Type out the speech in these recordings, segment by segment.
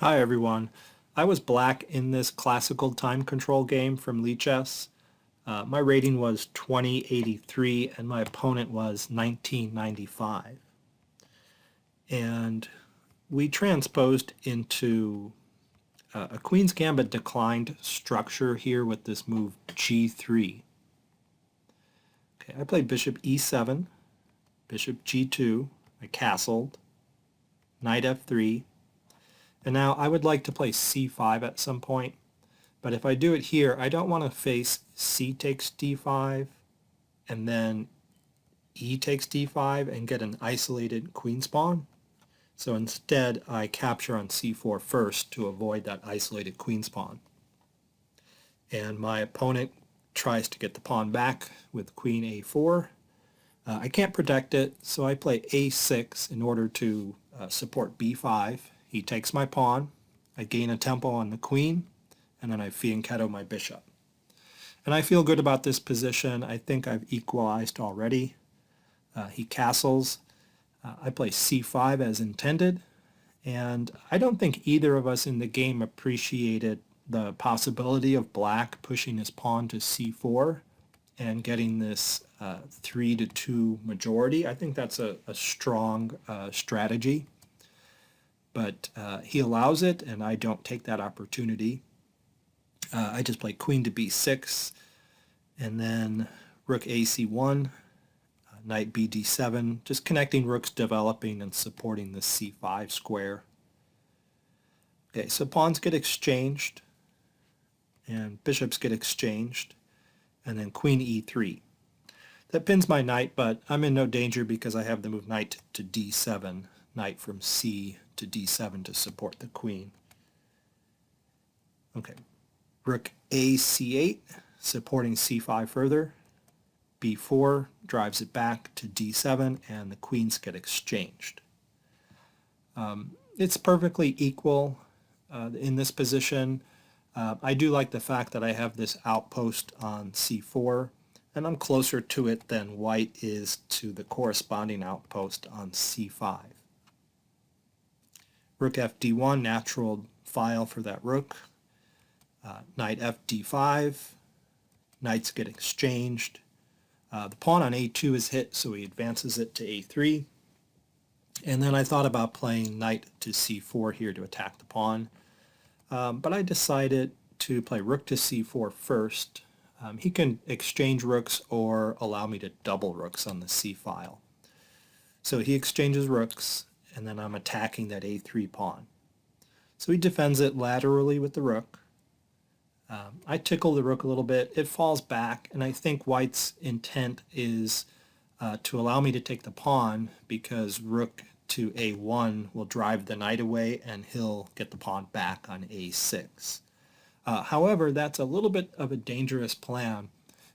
Hi everyone. I was black in this classical time control game from Lichess. My rating was 2083 and my opponent was 1995. And we transposed into a Queen's Gambit declined structure here with this move G3. Okay, I played Bishop E7, Bishop G2, I castled, Knight F3, and now I would like to play C5 at some point. But if I do it here, I don't want to face C takes D5 and then E takes D5 and get an isolated queen spawn. So instead, I capture on C4 first to avoid that isolated queen spawn. And my opponent tries to get the pawn back with queen A4. I can't protect it, so I play A6 in order to support B5. He takes my pawn. I gain a tempo on the queen, and then I fianchetto my bishop. And I feel good about this position. I think I've equalized already. He castles. I play C5 as intended, and I don't think either of us in the game appreciated the possibility of black pushing his pawn to C4 and getting this 3-2 majority. I think that's a strong strategy, but he allows it, and I don't take that opportunity. I just play queen to b6, and then rook ac1, knight bd7, just connecting rooks, developing and supporting the c5 square. Okay, so pawns get exchanged, and bishops get exchanged, and then queen e3. That pins my knight, but I'm in no danger because I have the move knight to d7, knight from c to d7 to support the queen. Okay, rook a c8, supporting c5 further. b4 drives it back to d7, and the queens get exchanged. It's perfectly equal in this position. I do like the fact that I have this outpost on c4, and I'm closer to it than white is to the corresponding outpost on c5. Rook fd1, natural file for that rook. Knight fd5, knights get exchanged. The pawn on a2 is hit, so he advances it to a3. And then I thought about playing knight to c4 here to attack the pawn. But I decided to play rook to c4 first. He can exchange rooks or allow me to double rooks on the c file. So he exchanges rooks, and then I'm attacking that a3 pawn. So he defends it laterally with the rook. I tickle the rook a little bit. It falls back, and I think white's intent is to allow me to take the pawn because rook to a1 will drive the knight away, and he'll get the pawn back on a6. However, that's a little bit of a dangerous plan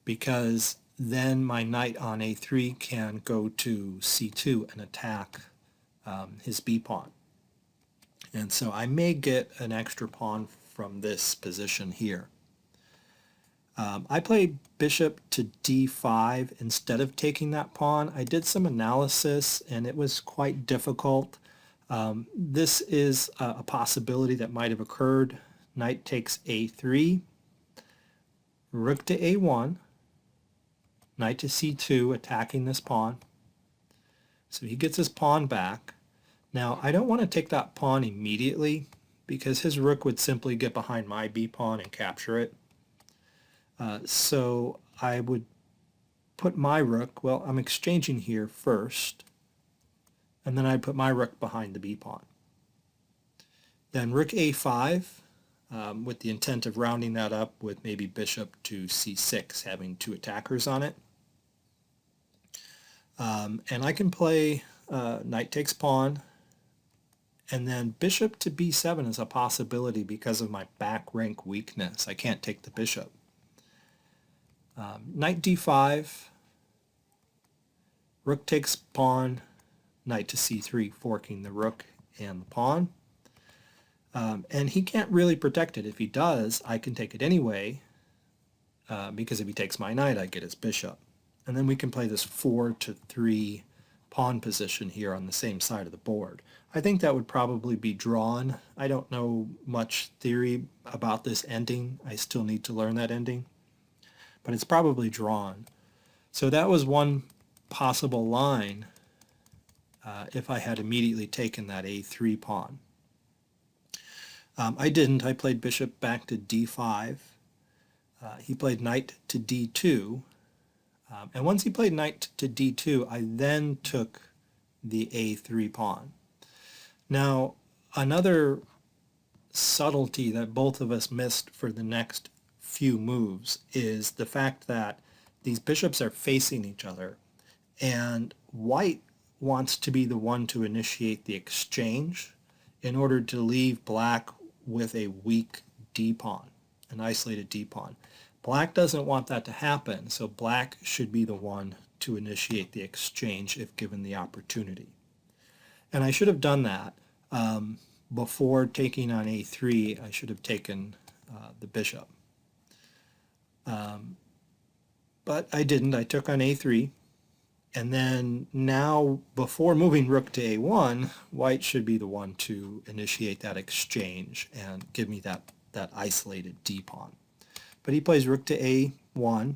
because then my knight on a3 can go to c2 and attack his b pawn. And so I may get an extra pawn from this position here. I played bishop to d5 instead of taking that pawn. I did some analysis and it was quite difficult. This is a possibility that might have occurred. Knight takes a3, rook to a1, knight to c2, attacking this pawn. So he gets his pawn back. Now I don't want to take that pawn immediately because his rook would simply get behind my b pawn and capture it. So I would put my rook, well, I'm exchanging here first, and then I'd put my rook behind the b pawn. Then rook a5, with the intent of rounding that up with maybe bishop to c6, having two attackers on it. And I can play knight takes pawn, and then bishop to b7 is a possibility because of my back rank weakness. I can't take the bishop. Knight d5, rook takes pawn, knight to c3, forking the rook and the pawn. And he can't really protect it. If he does, I can take it anyway, because if he takes my knight, I get his bishop. And then we can play this 4-3 pawn position here on the same side of the board. I think that would probably be drawn. I don't know much theory about this ending. I still need to learn that ending, but it's probably drawn. So that was one possible line if I had immediately taken that a3 pawn. I didn't. I played bishop back to d5. He played knight to d2. And once he played knight to d2, I then took the a3 pawn. Now, another subtlety that both of us missed for the next few moves is the fact that these bishops are facing each other, and white wants to be the one to initiate the exchange in order to leave black with a weak d-pawn, an isolated d-pawn. Black doesn't want that to happen, so black should be the one to initiate the exchange if given the opportunity. And I should have done that. Before taking on a3, I should have taken the bishop. But I didn't. I took on a3. And then now, before moving rook to a1, white should be the one to initiate that exchange and give me that isolated d-pawn. But he plays rook to a1.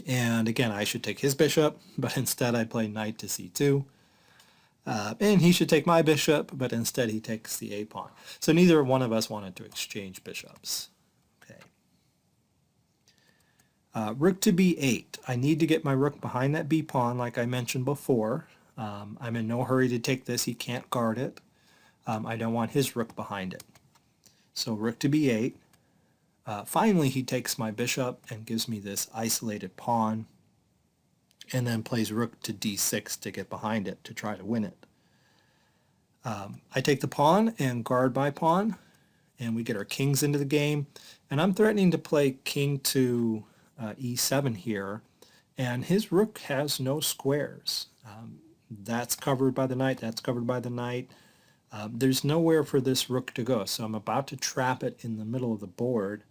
And again, I should take his bishop, but instead I play knight to c2. And he should take my bishop, but instead he takes the a pawn. So neither one of us wanted to exchange bishops. Okay. Rook to b8. I need to get my rook behind that b pawn, like I mentioned before. I'm in no hurry to take this. He can't guard it. I don't want his rook behind it. So rook to b8. Finally, he takes my bishop and gives me this isolated pawn, and then plays rook to d6 to get behind it to try to win it. I take the pawn and guard my pawn, and we get our kings into the game. And I'm threatening to play king to e7 here, and his rook has no squares. That's covered by the knight, that's covered by the knight. There's nowhere for this rook to go, so I'm about to trap it in the middle of the board,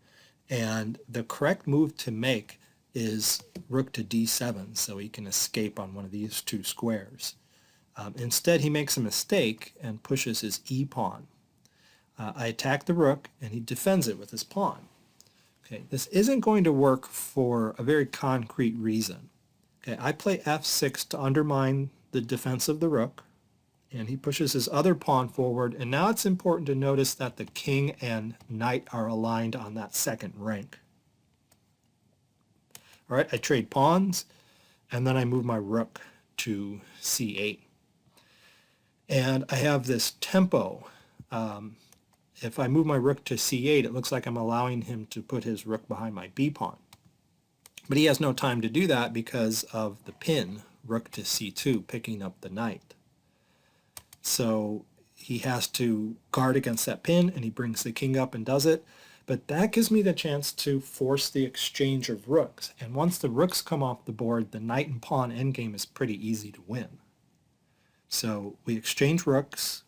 and the correct move to make is rook to d7 so he can escape on one of these two squares. Instead, he makes a mistake and pushes his e-pawn. I attack the rook, and he defends it with his pawn. Okay, this isn't going to work for a very concrete reason. Okay, I play f6 to undermine the defense of the rook, and he pushes his other pawn forward, and now it's important to notice that the king and knight are aligned on that second rank. All right, I trade pawns, and then I move my rook to c8. And I have this tempo. If I move my rook to c8, it looks like I'm allowing him to put his rook behind my b-pawn. But he has no time to do that because of the pin, rook to c2, picking up the knight. So he has to guard against that pin, and he brings the king up and does it. But that gives me the chance to force the exchange of rooks. And once the rooks come off the board, the knight and pawn endgame is pretty easy to win. So we exchange rooks.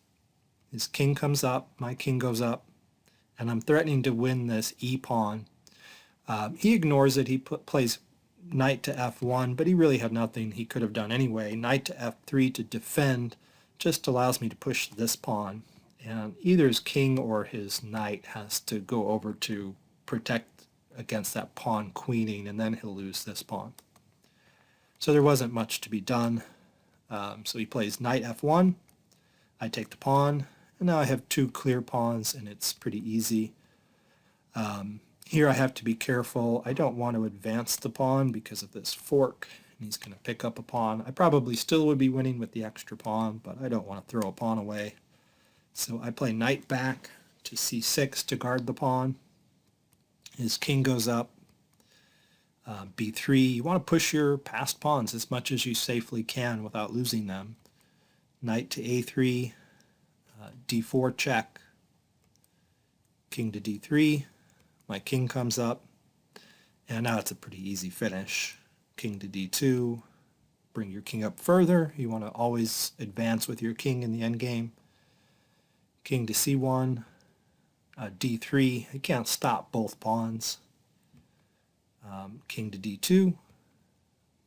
His king comes up, my king goes up, and I'm threatening to win this e-pawn. He ignores it. He plays knight to f1, but he really had nothing he could have done anyway. Knight to f3 to defend just allows me to push this pawn. And either his king or his knight has to go over to protect against that pawn queening, and then he'll lose this pawn. So there wasn't much to be done. So he plays knight f1. I take the pawn, and now I have two clear pawns, and it's pretty easy. Here I have to be careful. I don't want to advance the pawn because of this fork, and he's going to pick up a pawn. I probably still would be winning with the extra pawn, but I don't want to throw a pawn away. So I play knight back to c6 to guard the pawn. His king goes up. b3. You want to push your passed pawns as much as you safely can without losing them. Knight to a3. d4 check. King to d3. My king comes up. And now it's a pretty easy finish. King to d2. Bring your king up further. You want to always advance with your king in the endgame. King to c1, d3. You can't stop both pawns. King to d2,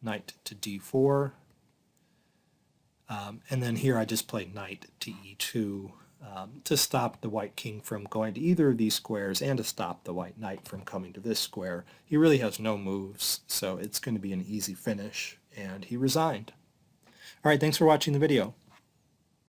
knight to d4, And then here I just played knight to e2 to stop the white king from going to either of these squares and to stop the white knight from coming to this square. He really has no moves, so it's going to be an easy finish, and he resigned. All right, thanks for watching the video.